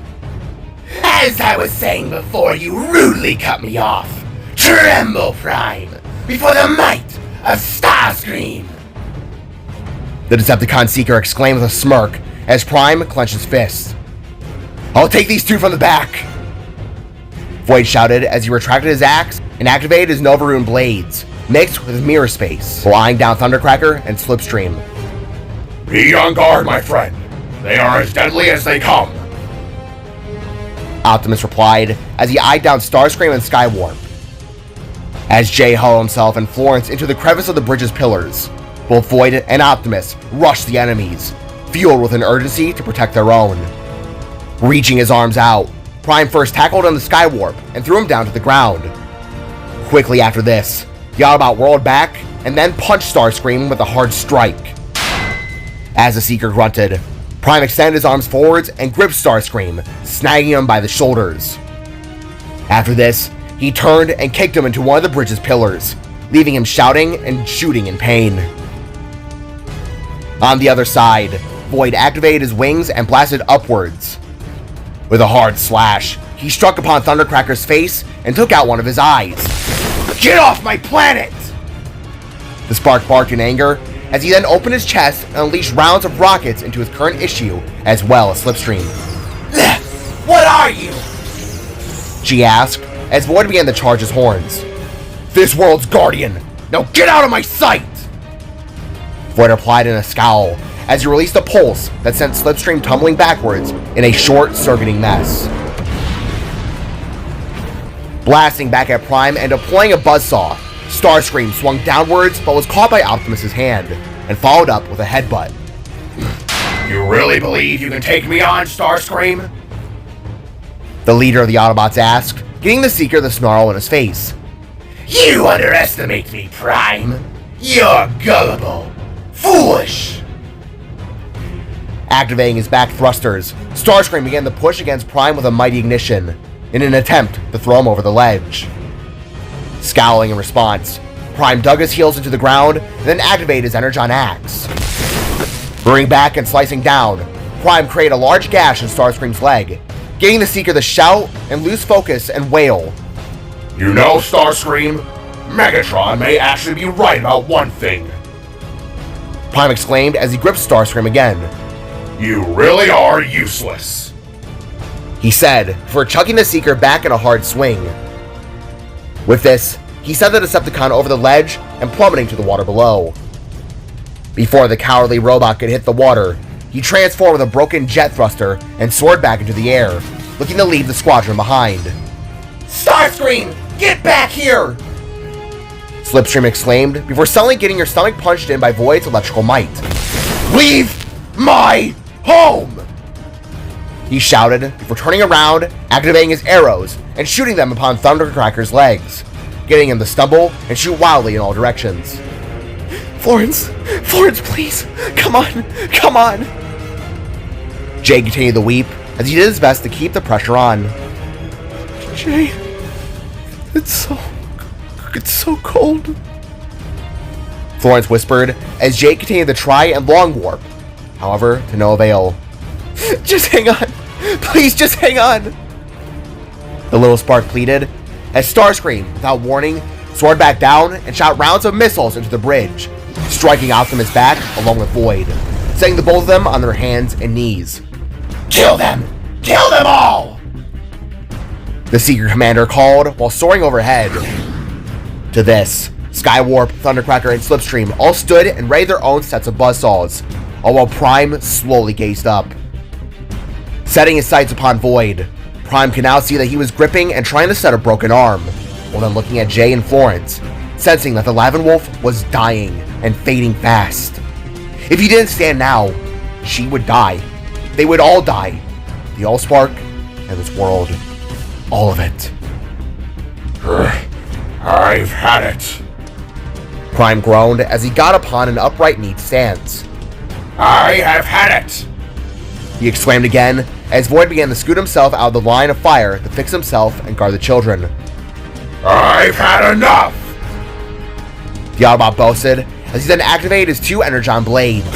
[SPEAKER 3] As I was saying before, you rudely cut me off. Tremble, Prime, before the might of Starscream!
[SPEAKER 1] The Decepticon Seeker exclaimed with a smirk as Prime clenched his fist. I'll take these two from the back! Void shouted as he retracted his axe and activated his Novaroon blades, mixed with mirror space, while eyeing down Thundercracker and Slipstream.
[SPEAKER 2] Be on guard, my friend. They are as deadly as they come.
[SPEAKER 1] Optimus replied as he eyed down Starscream and Skywarp. As Jay hauled himself and Florence into the crevice of the bridge's pillars, both Void and Optimus rushed the enemies, fueled with an urgency to protect their own. Reaching his arms out, Prime first tackled on the Skywarp and threw him down to the ground. Quickly after this, the Autobot whirled back and then punched Starscream with a hard strike. As the Seeker grunted, Prime extended his arms forwards and gripped Starscream, snagging him by the shoulders. After this, he turned and kicked him into one of the bridge's pillars, leaving him shouting and shooting in pain. On the other side, Void activated his wings and blasted upwards. With a hard slash, he struck upon Thundercracker's face and took out one of his eyes. Get off my planet! The Spark barked in anger as he then opened his chest and unleashed rounds of rockets into his current issue as well as Slipstream.
[SPEAKER 3] What are you?
[SPEAKER 1] She asked as Void began to charge his horns. This world's guardian! Now get out of my sight! Void replied in a scowl as he released a pulse that sent Slipstream tumbling backwards in a short-circuiting mess. Blasting back at Prime and deploying a buzzsaw, Starscream swung downwards but was caught by Optimus's hand and followed up with a headbutt.
[SPEAKER 2] You really believe you can take me on, Starscream?
[SPEAKER 1] The leader of the Autobots asked, getting the Seeker the snarl in his face.
[SPEAKER 3] You underestimate me, Prime. You're gullible. Foolish.
[SPEAKER 1] Activating his back thrusters, Starscream began to push against Prime with a mighty ignition, in an attempt to throw him over the ledge. Scowling in response, Prime dug his heels into the ground and then activated his Energon axe. Rearing back and slicing down, Prime created a large gash in Starscream's leg, getting the Seeker to shout and lose focus and wail.
[SPEAKER 2] You know, Starscream, Megatron may actually be right about one thing.
[SPEAKER 1] Prime exclaimed as he gripped Starscream again.
[SPEAKER 2] You really are useless,
[SPEAKER 1] he said, before chucking the Seeker back in a hard swing. With this, he sent the Decepticon over the ledge and plummeting to the water below. Before the cowardly robot could hit the water, he transformed with a broken jet thruster and soared back into the air, looking to leave the squadron behind.
[SPEAKER 3] Starscream, get back here!
[SPEAKER 1] Slipstream exclaimed, before suddenly getting her stomach punched in by Void's electrical might.
[SPEAKER 3] Leave my home!
[SPEAKER 1] He shouted, before turning around, activating his arrows, and shooting them upon Thundercracker's legs, getting him to stumble and shoot wildly in all directions. Florence, please, come on! Jay continued to weep as he did his best to keep the pressure on. Jay, it's so cold, Florence whispered as Jay continued to try and long warp, however, to no avail. Just hang on, please, just hang on, the little spark pleaded as Starscream, without warning, soared back down and shot rounds of missiles into the bridge, striking Optimus back along with Void, setting the both of them on their hands and knees.
[SPEAKER 3] Kill them! Kill them all!
[SPEAKER 1] The Seeker Commander called while soaring overhead. To this, Skywarp, Thundercracker, and Slipstream all stood and readied their own sets of buzzsaws, all while Prime slowly gazed up. Setting his sights upon Void, Prime could now see that he was gripping and trying to set a broken arm, while then looking at Jay and Florence, sensing that the Lavenwolf was dying and fading fast. If he didn't stand now, she would die. They would all die. The Allspark and this world. All of it.
[SPEAKER 2] I've had it,
[SPEAKER 1] Prime groaned as he got upon an upright, neat stance.
[SPEAKER 2] I have had it!
[SPEAKER 1] He exclaimed again as Void began to scoot himself out of the line of fire to fix himself and guard the children.
[SPEAKER 2] I've had enough!
[SPEAKER 1] The Autobot boasted as he then activated his two Energon blades.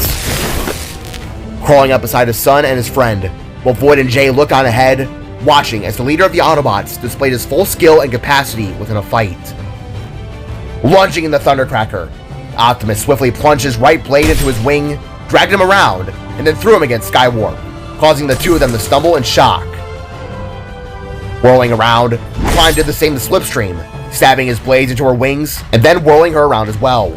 [SPEAKER 1] Crawling up beside his son and his friend, while Void and Jay looked on ahead, watching as the leader of the Autobots displayed his full skill and capacity within a fight. Lunging in the Thundercracker, Optimus swiftly plunged his right blade into his wing, dragged him around, and then threw him against Skywarp, causing the two of them to stumble in shock. Whirling around, Prime did the same to Slipstream, stabbing his blades into her wings and then whirling her around as well.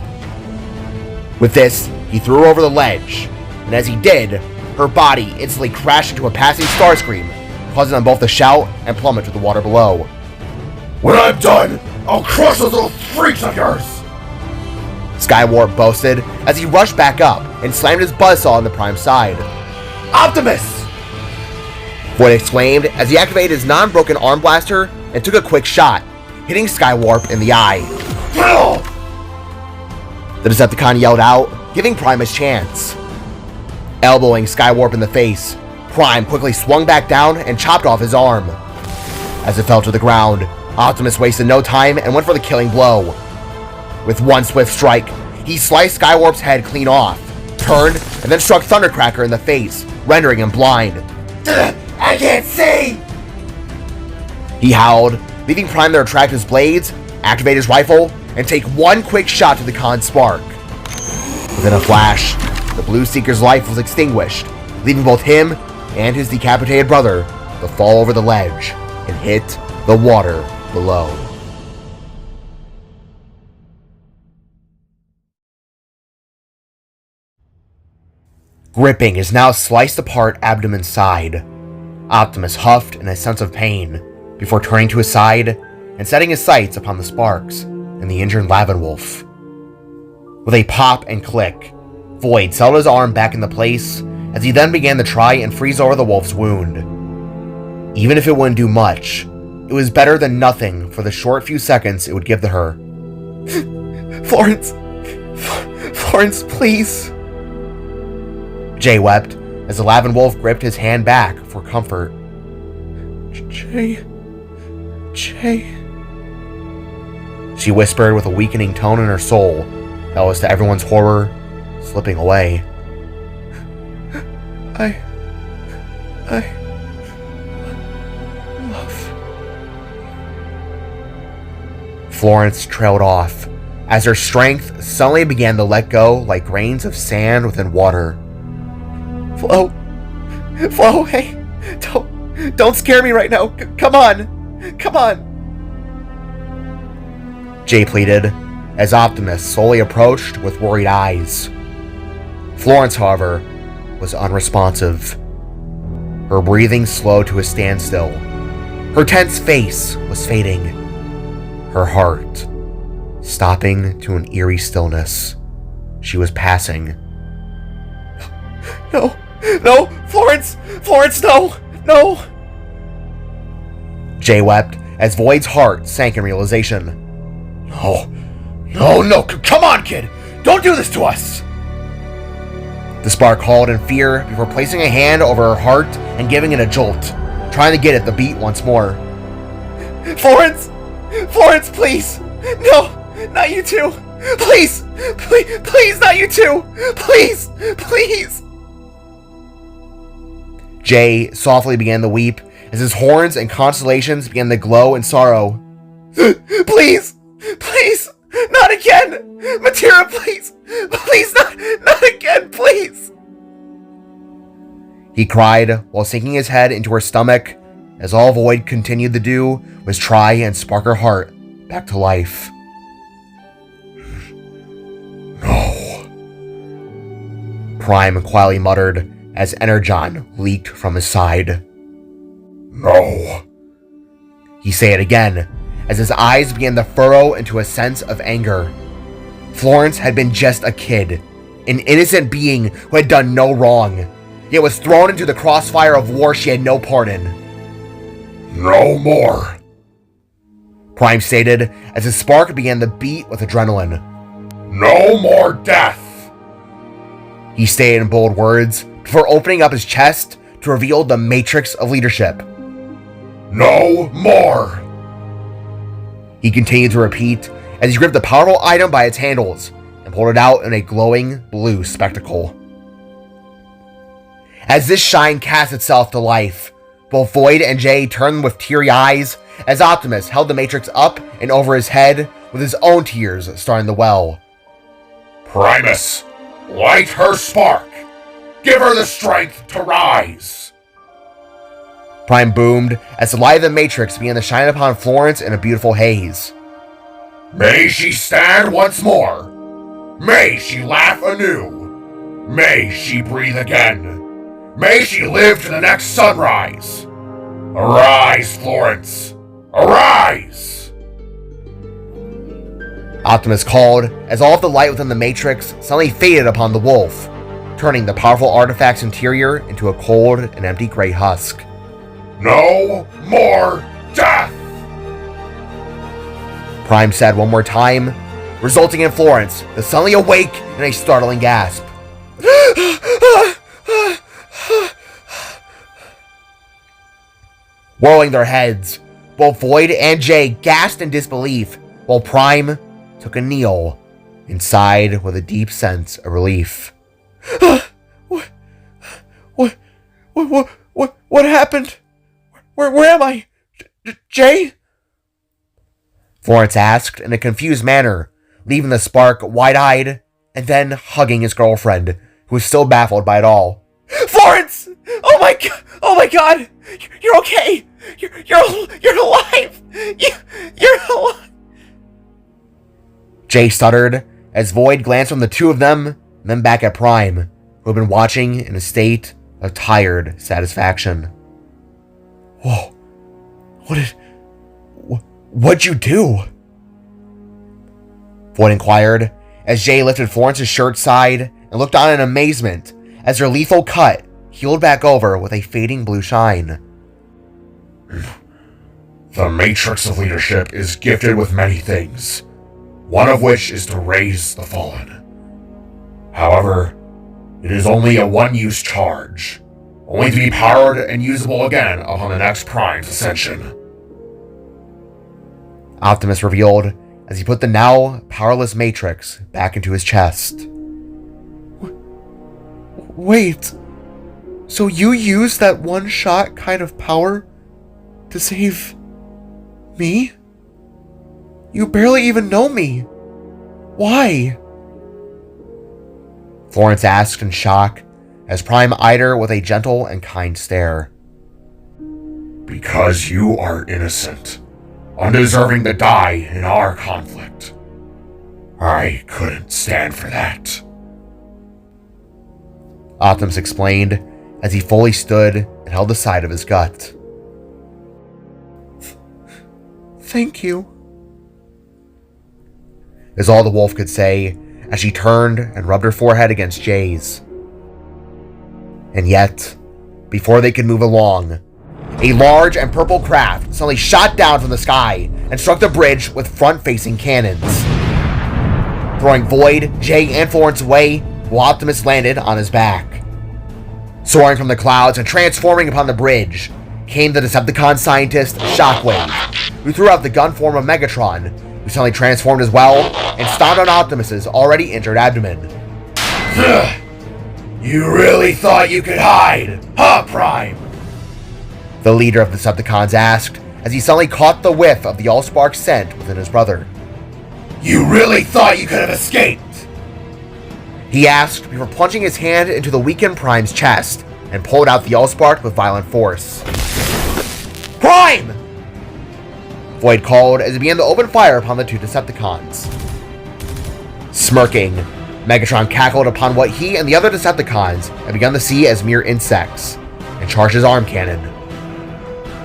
[SPEAKER 1] With this, he threw her over the ledge, and as he did, her body instantly crashed into a passing Starscream, causing them both to shout and plummet to the water below.
[SPEAKER 2] When I'm done, I'll crush those little freaks of yours!
[SPEAKER 1] Skywarp boasted as he rushed back up and slammed his buzzsaw on the Prime side. Optimus! Void exclaimed as he activated his non-broken arm blaster and took a quick shot, hitting Skywarp in the eye. The Decepticon yelled out, giving Prime his chance. Elbowing Skywarp in the face, Prime quickly swung back down and chopped off his arm. As it fell to the ground, Optimus wasted no time and went for the killing blow. With one swift strike, he sliced Skywarp's head clean off, turned, and then struck Thundercracker in the face, rendering him blind.
[SPEAKER 3] I can't see!
[SPEAKER 1] He howled, leaving Prime to retract his blades, activate his rifle, and take one quick shot to the Khan's spark. Within a flash, the Blue Seeker's life was extinguished, leaving both him and his decapitated brother to fall over the ledge and hit the water below. Gripping his now sliced apart abdomen side, Optimus huffed in a sense of pain before turning to his side and setting his sights upon the sparks and the injured Lavenwolf. With a pop and click, Void settled his arm back into place as he then began to try and freeze over the wolf's wound. Even if it wouldn't do much, it was better than nothing for the short few seconds it would give to her. Florence, please. Jay wept as the Lavenwolf gripped his hand back for comfort. Jay. She whispered with a weakening tone in her soul that was to everyone's horror slipping away. I love. Florence trailed off as her strength suddenly began to let go like grains of sand within water. Flo, hey, don't scare me right now. Come on. Jay pleaded as Optimus slowly approached with worried eyes. Florence, however, was unresponsive. Her breathing slowed to a standstill. Her tense face was fading. Her heart stopping to an eerie stillness. She was passing. No, Florence, no. Jay wept as Void's heart sank in realization.
[SPEAKER 2] No, come on, kid! Don't do this to us!
[SPEAKER 1] The spark called in fear before placing a hand over her heart and giving it a jolt, trying to get at the beat once more. Florence, please! No, not you too! Please, not you too! Please! Jay softly began to weep as his horns and constellations began to glow in sorrow. Please, not again! Matera, please, not again, please! He cried while sinking his head into her stomach, as all Void continued to do was try and spark her heart back to life.
[SPEAKER 2] No.
[SPEAKER 1] Prime quietly muttered as Energon leaked from his side.
[SPEAKER 2] No.
[SPEAKER 1] He said it again, as his eyes began to furrow into a sense of anger. Florence had been just a kid, an innocent being who had done no wrong, yet was thrown into the crossfire of war she had no part in.
[SPEAKER 2] No more.
[SPEAKER 1] Prime stated as his spark began to beat with adrenaline.
[SPEAKER 2] No more death.
[SPEAKER 1] He stated in bold words before opening up his chest to reveal the matrix of leadership.
[SPEAKER 2] No more.
[SPEAKER 1] He continued to repeat as he gripped the powerful item by its handles and pulled it out in a glowing blue spectacle. As this shine cast itself to life, both Void and Jay turned with teary eyes as Optimus held the Matrix up and over his head with his own tears starting to well.
[SPEAKER 2] Primus, light her spark. Give her the strength to rise.
[SPEAKER 1] Prime boomed as the light of the Matrix began to shine upon Florence in a beautiful haze.
[SPEAKER 2] May she stand once more. May she laugh anew. May she breathe again. May she live to the next sunrise. Arise, Florence. Arise!
[SPEAKER 1] Optimus called as all of the light within the Matrix suddenly faded upon the wolf, turning the powerful artifact's interior into a cold and empty gray husk.
[SPEAKER 2] No more death!
[SPEAKER 1] Prime said one more time, resulting in Florence to suddenly awake in a startling gasp. Whirling their heads, both Void and Jay gasped in disbelief, while Prime took a kneel and sighed with a deep sense of relief. What happened? Where am I? Jay? Florence asked in a confused manner, leaving the spark wide-eyed and then hugging his girlfriend, who was still baffled by it all. Florence! Oh my god! You're okay! You're alive! You're alive! Jay stuttered as Void glanced from the two of them and then back at Prime, who had been watching in a state of tired satisfaction. Whoa. What'd you do? Void inquired as Jay lifted Florence's shirt side and looked on in amazement as her lethal cut healed back over with a fading blue shine.
[SPEAKER 2] The Matrix of Leadership is gifted with many things, one of which is to raise the fallen. However, it is only a one-use charge, only to be powered and usable again upon the next Prime's ascension.
[SPEAKER 1] Optimus revealed as he put the now powerless Matrix back into his chest. Wait, So you used that one-shot kind of power to save me? You barely even know me. Why? Florence asked in shock, as Prime eyed her with a gentle and kind stare.
[SPEAKER 2] Because you are innocent, undeserving to die in our conflict. I couldn't stand for that.
[SPEAKER 1] Optimus explained as he fully stood and held the side of his gut. Thank you, is all the wolf could say as she turned and rubbed her forehead against Jay's. And yet, before they could move along, a large and purple craft suddenly shot down from the sky and struck the bridge with front-facing cannons, throwing Void, Jay, and Florence away while Optimus landed on his back. Soaring from the clouds and transforming upon the bridge came the Decepticon scientist Shockwave, who threw out the gun form of Megatron, who suddenly transformed as well and stomped on Optimus's already injured abdomen.
[SPEAKER 3] You really thought you could hide, huh, Prime?
[SPEAKER 1] The leader of the Decepticons asked as he suddenly caught the whiff of the Allspark scent within his brother.
[SPEAKER 3] You really thought you could have escaped?
[SPEAKER 1] He asked before plunging his hand into the weakened Prime's chest and pulled out the Allspark with violent force. Prime! Void called as he began to open fire upon the two Decepticons. Smirking, Megatron cackled upon what he and the other Decepticons had begun to see as mere insects and charged his arm cannon.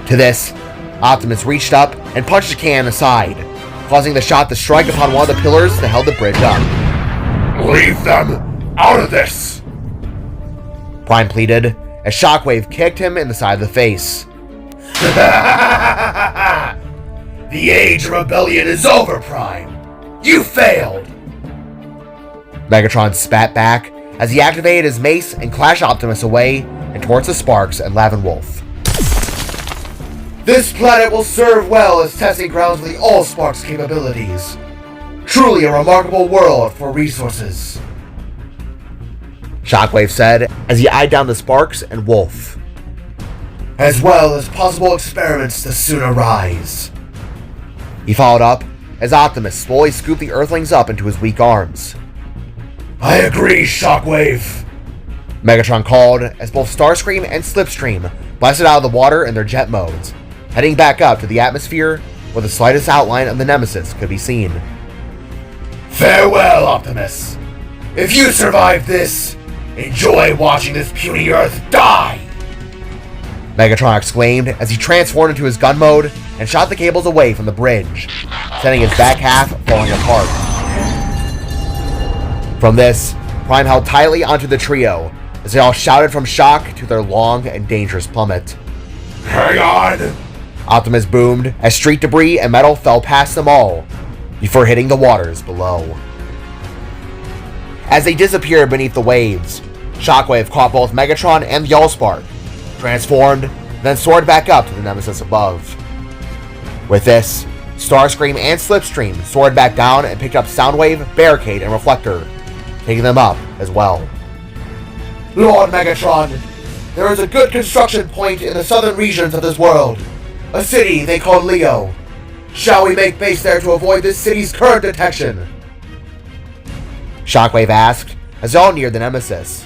[SPEAKER 1] To this, Optimus reached up and punched the cannon aside, causing the shot to strike upon one of the pillars that held the bridge up.
[SPEAKER 2] Leave them out of this!
[SPEAKER 1] Prime pleaded as Shockwave kicked him in the side of the face.
[SPEAKER 3] The age of rebellion is over, Prime. You failed.
[SPEAKER 1] Megatron spat back as he activated his mace and clashed Optimus away and towards the Sparks and Lavenwolf. This planet will serve well as testing grounds for the Allsparks capabilities. Truly a remarkable world for resources, Shockwave said as he eyed down the Sparks and Wolf. As well as possible experiments to soon arise. He followed up as Optimus slowly scooped the Earthlings up into his weak arms.
[SPEAKER 3] I agree, Shockwave,
[SPEAKER 1] Megatron called as both Starscream and Slipstream blasted out of the water in their jet modes, heading back up to the atmosphere where the slightest outline of the Nemesis could be seen.
[SPEAKER 3] Farewell, Optimus. If you survive this, enjoy watching this puny Earth die!
[SPEAKER 1] Megatron exclaimed as he transformed into his gun mode and shot the cables away from the bridge, sending his back half falling apart. From this, Prime held tightly onto the trio as they all shouted from shock to their long and dangerous plummet.
[SPEAKER 2] Hang on!
[SPEAKER 1] Optimus boomed as street debris and metal fell past them all before hitting the waters below. As they disappeared beneath the waves, Shockwave caught both Megatron and the Allspark, transformed, then soared back up to the Nemesis above. With this, Starscream and Slipstream soared back down and picked up Soundwave, Barricade, and Reflector, taking them up as well. Lord Megatron, there is a good construction point in the southern regions of this world, a city they call Leo. Shall we make base there to avoid this city's current detection? Shockwave asked as they all neared the Nemesis.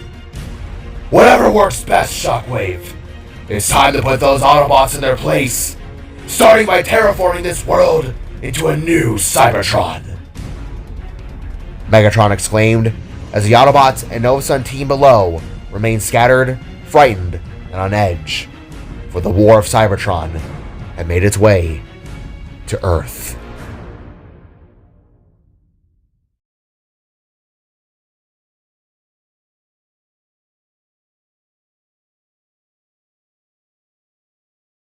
[SPEAKER 3] Whatever works best, Shockwave. It's time to put those Autobots in their place, starting by terraforming this world into a new Cybertron,
[SPEAKER 1] Megatron exclaimed as the Autobots and Nova Sun team below remained scattered, frightened, and on edge, for the war of Cybertron had made its way to Earth.